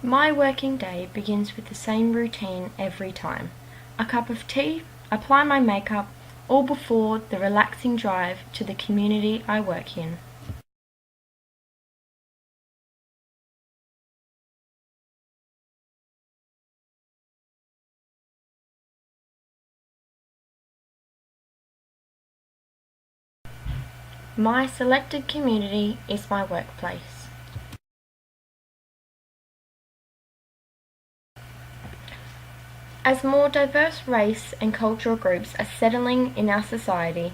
My working day begins with the same routine every time. A cup of tea, apply my makeup, all before the relaxing drive to the community I work in. My selected community is my workplace. As more diverse race and cultural groups are settling in our society,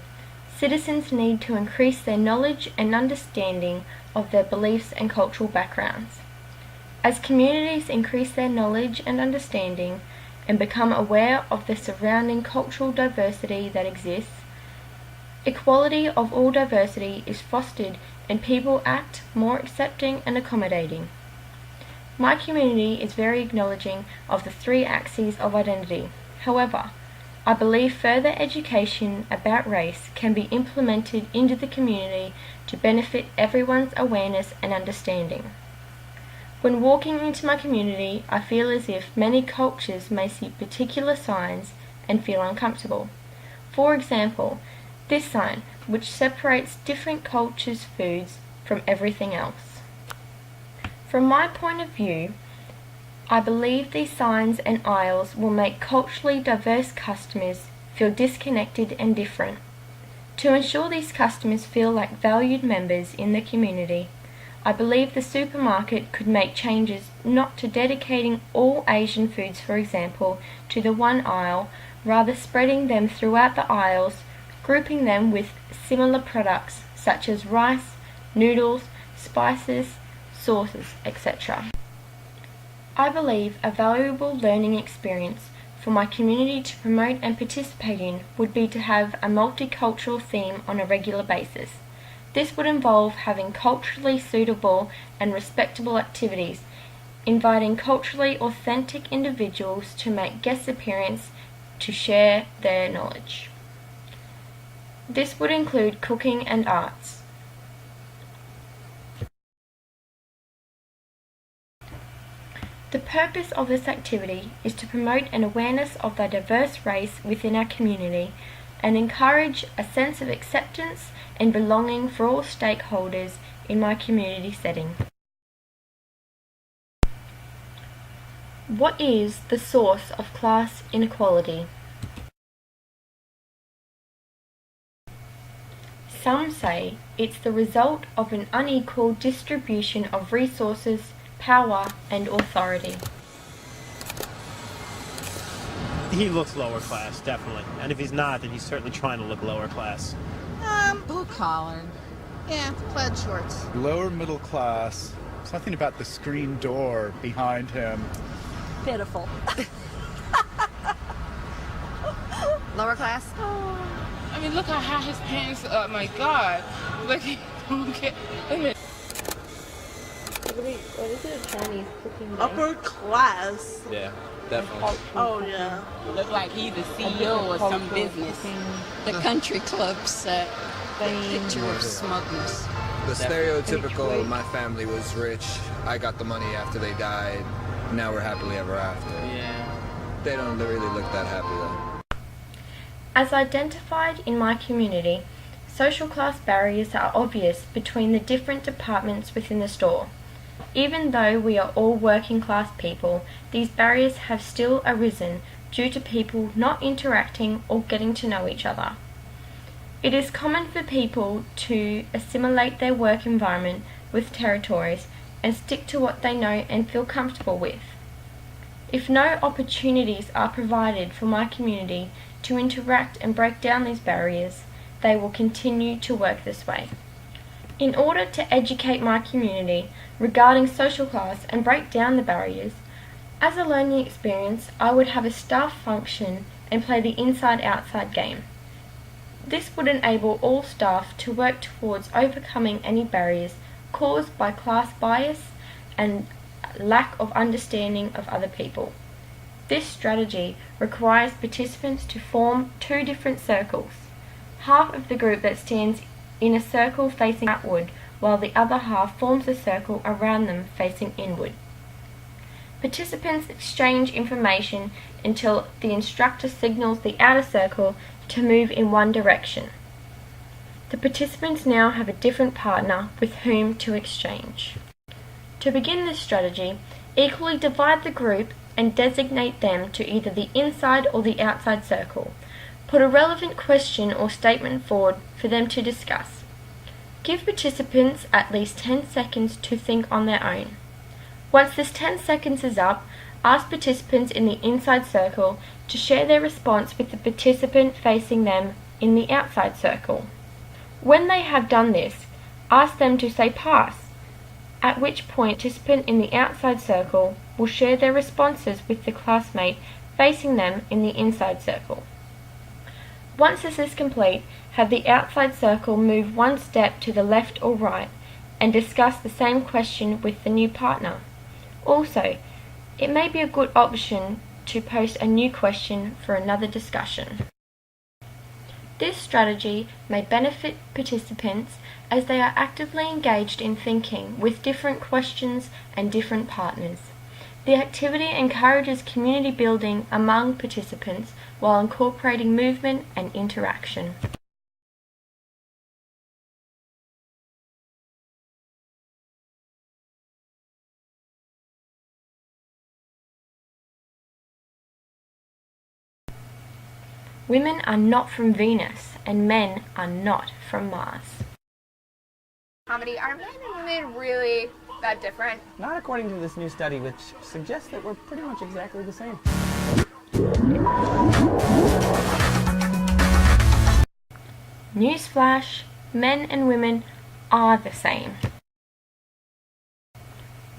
citizens need to increase their knowledge and understanding of their beliefs and cultural backgrounds. As communities increase their knowledge and understanding and become aware of the surrounding cultural diversity that exists, equality of all diversity is fostered and people act more accepting and accommodating. My community is very acknowledging of the three axes of identity. However, I believe further education about race can be implemented into the community to benefit everyone's awareness and understanding. When walking into my community, I feel as if many cultures may see particular signs and feel uncomfortable. For example, this sign, which separates different cultures' foods from everything else. From my point of view, I believe these signs and aisles will make culturally diverse customers feel disconnected and different. To ensure these customers feel like valued members in the community, I believe the supermarket could make changes not to dedicating all Asian foods, for example, to the one aisle, rather spreading them throughout the aisles, grouping them with similar products such as rice, noodles, spices, sauces, etc. I believe a valuable learning experience for my community to promote and participate in would be to have a multicultural theme on a regular basis. This would involve having culturally suitable and respectable activities, inviting culturally authentic individuals to make guest appearance to share their knowledge. This would include cooking and arts. The purpose of this activity is to promote an awareness of the diverse race within our community and encourage a sense of acceptance and belonging for all stakeholders in my community setting. What is the source of class inequality? Some say it's the result of an unequal distribution of resources, power, and authority. He looks lower class, definitely. And if he's not, then he's certainly trying to look lower class. Blue collar. Yeah, plaid shorts. Lower middle class. Something about the screen door behind him. Pitiful. Lower class? I mean, look how high his pants are. My God. Look, okay. What is it, a Chinese cooking day? Upper class. Yeah, definitely. Oh, yeah. Look like he's the CEO of some business. The country club's picture of smugness. The stereotypical, my family was rich, I got the money after they died, now we're happily ever after. Yeah. They don't really look that happy though. As identified in my community, social class barriers are obvious between the different departments within the store. Even though we are all working class people, these barriers have still arisen due to people not interacting or getting to know each other. It is common for people to assimilate their work environment with territories and stick to what they know and feel comfortable with. If no opportunities are provided for my community to interact and break down these barriers, they will continue to work this way. In order to educate my community regarding social class and break down the barriers, as a learning experience, I would have a staff function and play the inside-outside game. This would enable all staff to work towards overcoming any barriers caused by class bias and lack of understanding of other people. This strategy requires participants to form two different circles. Half of the group that stands in a circle facing outward, while the other half forms a circle around them facing inward. Participants exchange information until the instructor signals the outer circle to move in one direction. The participants now have a different partner with whom to exchange. To begin this strategy, equally divide the group and designate them to either the inside or the outside circle. Put a relevant question or statement forward for them to discuss. Give participants at least 10 seconds to think on their own. Once this 10 seconds is up, ask participants in the inside circle to share their response with the participant facing them in the outside circle. When they have done this, ask them to say pass, at which point the participant in the outside circle will share their responses with the classmate facing them in the inside circle. Once this is complete, have the outside circle move one step to the left or right and discuss the same question with the new partner. Also, it may be a good option to post a new question for another discussion. This strategy may benefit participants as they are actively engaged in thinking with different questions and different partners. The activity encourages community building among participants while incorporating movement and interaction. Women are not from Venus, and men are not from Mars. Comedy, are men and women really that different? Not according to this new study, which suggests that we're pretty much exactly the same. Newsflash, men and women are the same.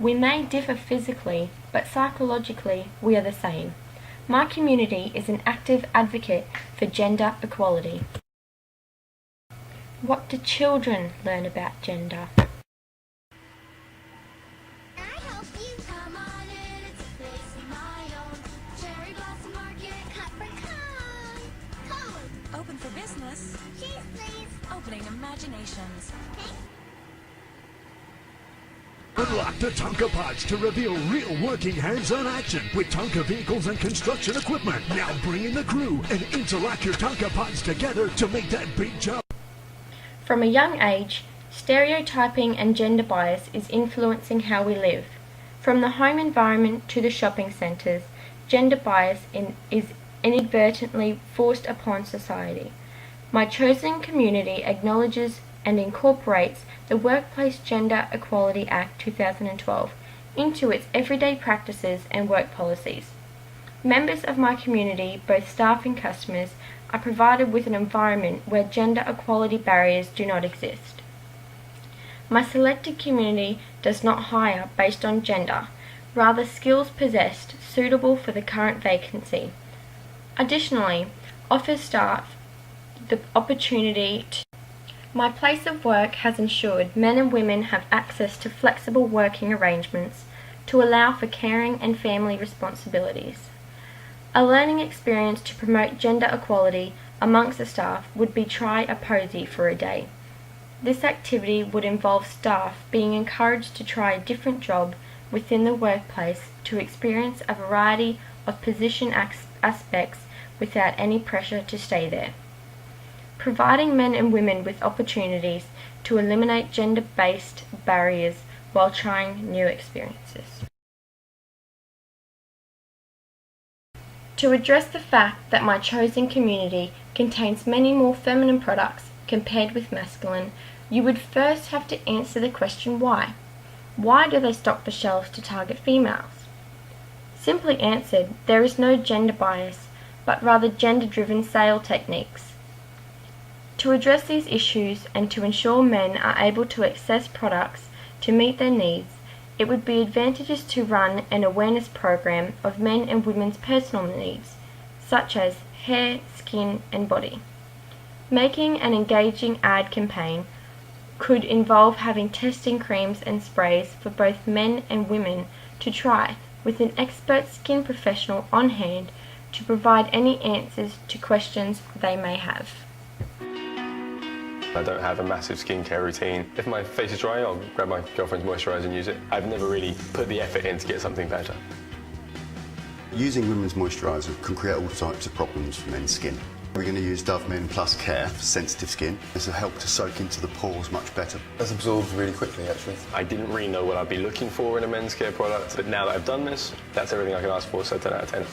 We may differ physically, but psychologically we are the same. My community is an active advocate for gender equality. What do children learn about gender? Open for business. Cheese, please. Opening imaginations. Unlock the Tonka pods to reveal real working hands-on action with Tonka vehicles and construction equipment. Now bring in the crew and interlock your Tonka pods together to make that big jump. From a young age, stereotyping and gender bias is influencing how we live. From the home environment to the shopping centres, gender bias is inadvertently forced upon society. My chosen community acknowledges and incorporates the Workplace Gender Equality Act 2012 into its everyday practices and work policies. Members of my community, both staff and customers, are provided with an environment where gender equality barriers do not exist. My selected community does not hire based on gender, rather skills possessed suitable for the current vacancy. Additionally, offers staff the opportunity to My place of work has ensured men and women have access to flexible working arrangements to allow for caring and family responsibilities. A learning experience to promote gender equality amongst the staff would be try a posy for a day. This activity would involve staff being encouraged to try a different job within the workplace to experience a variety of position aspects without any pressure to stay there. Providing men and women with opportunities to eliminate gender-based barriers while trying new experiences. To address the fact that my chosen community contains many more feminine products compared with masculine, you would first have to answer the question why. Why do they stock the shelves to target females? Simply answered, there is no gender bias, but rather gender-driven sale techniques. To address these issues and to ensure men are able to access products to meet their needs, it would be advantageous to run an awareness program of men and women's personal needs, such as hair, skin and body. Making an engaging ad campaign could involve having testing creams and sprays for both men and women to try, with an expert skin professional on hand to provide any answers to questions they may have. I don't have a massive skincare routine. If my face is dry, I'll grab my girlfriend's moisturiser and use it. I've never really put the effort in to get something better. Using women's moisturiser can create all types of problems for men's skin. We're going to use Dove Men Plus Care for sensitive skin. This will help to soak into the pores much better. That's absorbed really quickly, actually. I didn't really know what I'd be looking for in a men's care product, but now that I've done this, that's everything I can ask for, so 10 out of 10.